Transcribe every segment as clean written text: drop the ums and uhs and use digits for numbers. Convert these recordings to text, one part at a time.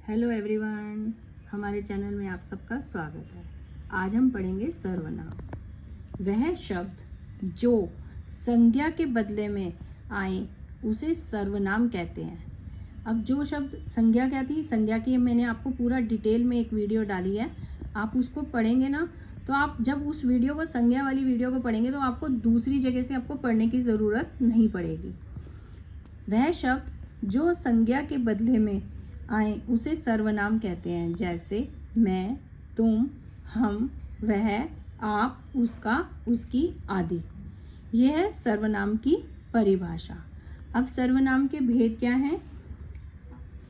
Hello everyone, हमारे channel में आप सबका स्वागत है। आज हम पढ़ेंगे सर्वनाम। वह शब्द जो संज्ञा के बदले में आए उसे सर्वनाम कहते हैं। अब जो शब्द संज्ञा क्या थी, संज्ञा की मैंने आपको पूरा डिटेल में एक वीडियो डाली है। आप उसको पढ़ेंगे ना, तो आप जब उस वीडियो को, संज्ञा वाली वीडियो को पढ़ेंगे तो आपको दूसरी जगह से आपको पढ़ने की ज़रूरत नहीं पड़ेगी। वह शब्द जो संज्ञा के बदले में आए उसे सर्वनाम कहते हैं, जैसे मैं, तुम, हम, वह, आप, उसका, उसकी आदि। यह है सर्वनाम की परिभाषा। अब सर्वनाम के भेद क्या हैं?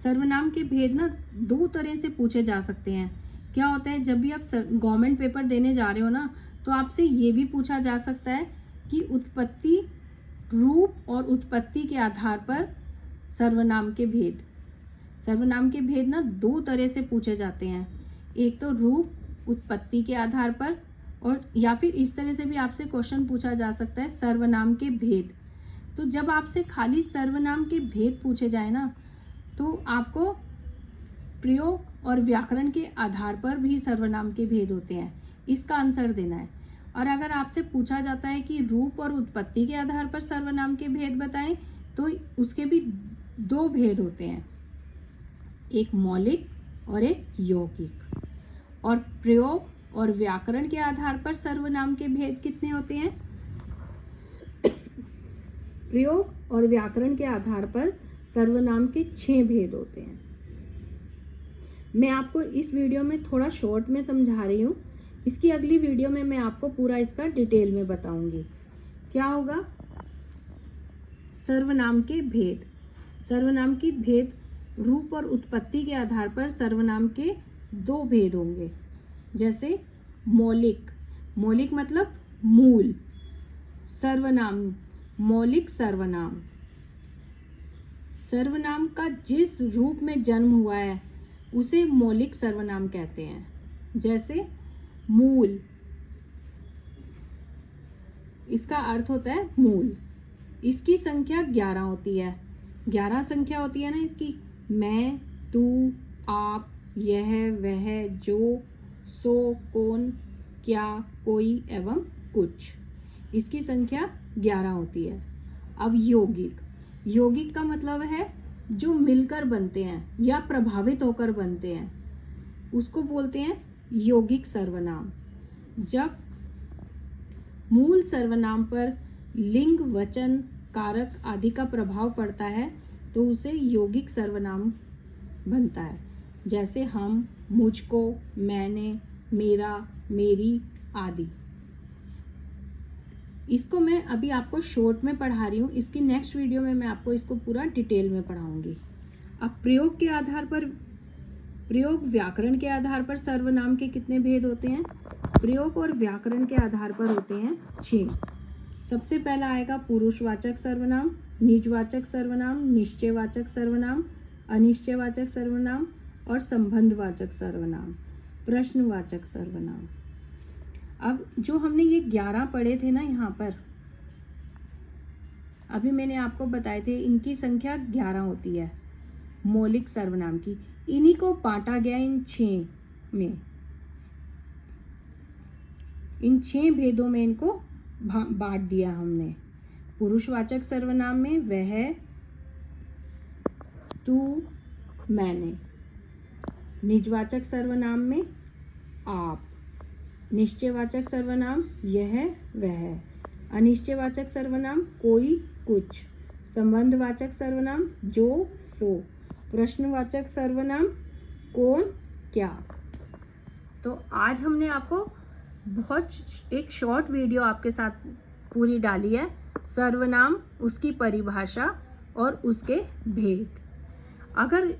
सर्वनाम के भेद ना दो तरह से पूछे जा सकते हैं। क्या होता है, जब भी आप गवर्नमेंट पेपर देने जा रहे हो ना, तो आपसे ये भी पूछा जा सकता है कि उत्पत्ति, रूप और उत्पत्ति के आधार पर सर्वनाम के भेद। सर्वनाम के भेद ना दो तरह से पूछे जाते हैं। एक तो रूप, उत्पत्ति के आधार पर, और या फिर इस तरह से भी आपसे क्वेश्चन पूछा जा सकता है, सर्वनाम के भेद। तो जब आपसे खाली सर्वनाम के भेद पूछे जाए ना, तो आपको प्रयोग और व्याकरण के आधार पर भी सर्वनाम के भेद होते हैं, इसका आंसर देना है। और अगर आपसे पूछा जाता है कि रूप और उत्पत्ति के आधार पर सर्वनाम के भेद बताएं, तो उसके भी दो भेद होते हैं, एक मौलिक और एक यौगिक। और प्रयोग और व्याकरण के आधार पर सर्वनाम के भेद कितने होते हैं? प्रयोग और व्याकरण के आधार पर सर्वनाम के 6 भेद होते हैं। मैं आपको इस वीडियो में थोड़ा शॉर्ट में समझा रही हूँ। इसकी अगली वीडियो में मैं आपको पूरा इसका डिटेल में बताऊंगी। क्या होगा? सर्वनाम के भेद। सर्वनाम की भेद रूप और उत्पत्ति के आधार पर सर्वनाम के 2 भेद होंगे। जैसे मौलिक, मौलिक मतलब मूल। सर्वनाम, मौलिक सर्वनाम। सर्वनाम का जिस रूप में जन्म हुआ है उसे मौलिक सर्वनाम कहते हैं। जैसे मूल, इसका अर्थ होता है मूल। इसकी संख्या 11 होती है। 11 संख्या होती है ना इसकी। मैं, तू, आप, यह, वह, जो, सो, कौन, क्या, कोई एवं कुछ। इसकी संख्या 11 होती है। अब यौगिक, यौगिक का मतलब है जो मिलकर बनते हैं या प्रभावित होकर बनते हैं, उसको बोलते हैं यौगिक सर्वनाम। जब मूल सर्वनाम पर लिंग, वचन, कारक आदि का प्रभाव पड़ता है तो उसे यौगिक सर्वनाम बनता है। जैसे हम, मुझको, मैंने, मेरा, मेरी आदि। इसको मैं अभी आपको शॉर्ट में पढ़ा रही हूँ, इसकी नेक्स्ट वीडियो में मैं आपको इसको पूरा डिटेल में पढ़ाऊंगी। अब प्रयोग के आधार पर, प्रयोग व्याकरण के आधार पर सर्वनाम के कितने भेद होते हैं? प्रयोग और व्याकरण के आधार पर होते हैं 6। सबसे पहला आएगा पुरुषवाचक सर्वनाम, निजवाचक सर्वनाम, निश्चयवाचक सर्वनाम, अनिश्चयवाचक सर्वनाम और संबंधवाचक सर्वनाम, प्रश्नवाचक सर्वनाम। अब जो हमने ये 11 पढ़े थे ना यहाँ पर, अभी मैंने आपको बताए थे, इनकी संख्या 11 होती है मौलिक सर्वनाम की। इन्हीं को बांटा गया इन 6 में, इन 6 भेदों में इनको बांट दिया हमने। पुरुषवाचक सर्वनाम में वह, तू, मैंने। निजवाचक सर्वनाम में आप। निश्चयवाचक सर्वनाम यह, वह। अनिश्चयवाचक सर्वनाम कोई, कुछ। संबंधवाचक सर्वनाम जो, सो। प्रश्नवाचक सर्वनाम कौन, क्या। तो आज हमने आपको बहुत एक शॉर्ट वीडियो आपके साथ पूरी डाली है, सर्वनाम, उसकी परिभाषा और उसके भेद। अगर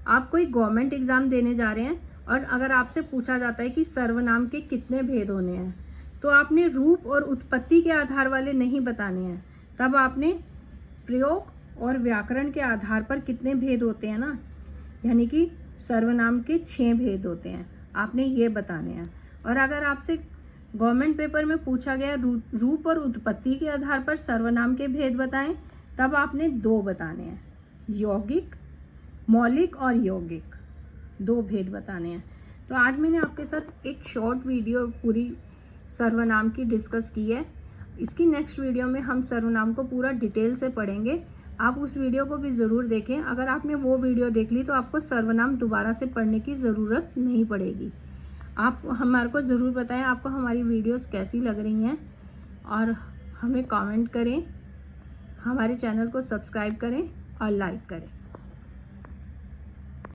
आप कोई गवर्नमेंट एग्जाम देने जा रहे हैं और अगर आपसे पूछा जाता है कि सर्वनाम के कितने भेद होने हैं, तो आपने रूप और उत्पत्ति के आधार वाले नहीं बताने हैं। तब आपने प्रयोग और व्याकरण के आधार पर कितने भेद होते हैं ना, यानी कि सर्वनाम के 6 भेद होते हैं, आपने ये बताने हैं। और अगर आपसे गवर्नमेंट पेपर में पूछा गया रूप और उत्पत्ति के आधार पर सर्वनाम के भेद बताएं, तब आपने 2 बताने हैं, यौगिक, मौलिक और यौगिक। 2 भेद बताने हैं। तो आज मैंने आपके साथ एक शॉर्ट वीडियो पूरी सर्वनाम की डिस्कस की है। इसकी नेक्स्ट वीडियो में हम सर्वनाम को पूरा डिटेल से पढ़ेंगे। आप उस वीडियो को भी ज़रूर देखें। अगर आपने वो वीडियो देख ली तो आपको सर्वनाम दोबारा से पढ़ने की ज़रूरत नहीं पड़ेगी। आप हमारे को ज़रूर बताएं आपको हमारी वीडियोस कैसी लग रही हैं और हमें कमेंट करें, हमारे चैनल को सब्सक्राइब करें और लाइक करें।